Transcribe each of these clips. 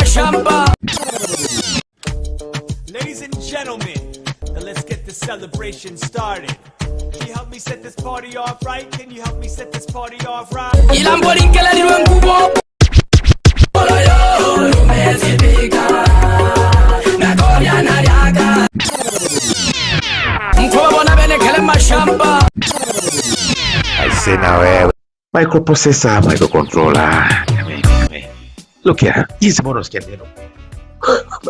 mashamba. Ladies and gentlemen, now let's get the celebration started. Can you help me set this party off right? Can you help me set this party off right? Ilambo linkela liwe ngubo. Oloyo lumezibika. Nagoya naliaga. Mkwa bona benekele mashamba. I say now, microprocessor, microcontroller. Look here, jinsi mbona usikia neno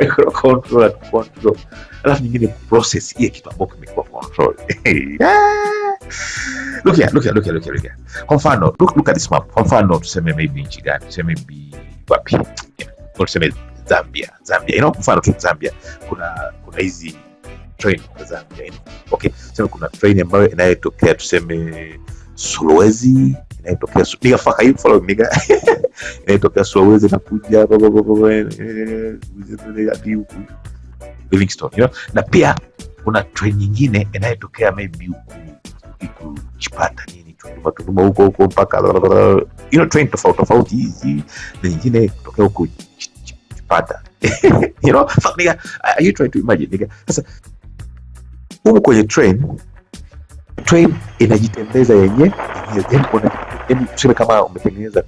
microcontroller control, alafu nyingine process hii kitu ambacho kimekuwa control. Look here. Kwa mfano, look at this map. Kwa mfano tuseme maybe nchi gani? Tuseme maybe wapi? Tuseme Zambia. You know, mfano tu Zambia. Kuna hizi train za Zambia, you know. Okay, tuseme kuna train ambayo inayotokea tuseme Sulawesi, inayotokea nigafaka hiyo follow niga inayotokea Sulawesi na kuja Livingstone, you know. Na pia kuna train nyingine inayotokea maybe huku Chipata nini tunatuma huko mpaka you know, train tofauti hizi na nyingine kutokea huko Chipata. You know, fuck nigga, are you trying to imagine nigga? Sasa huko kwenye train inajitembeza yenyewe, tuseme kama umetengeneza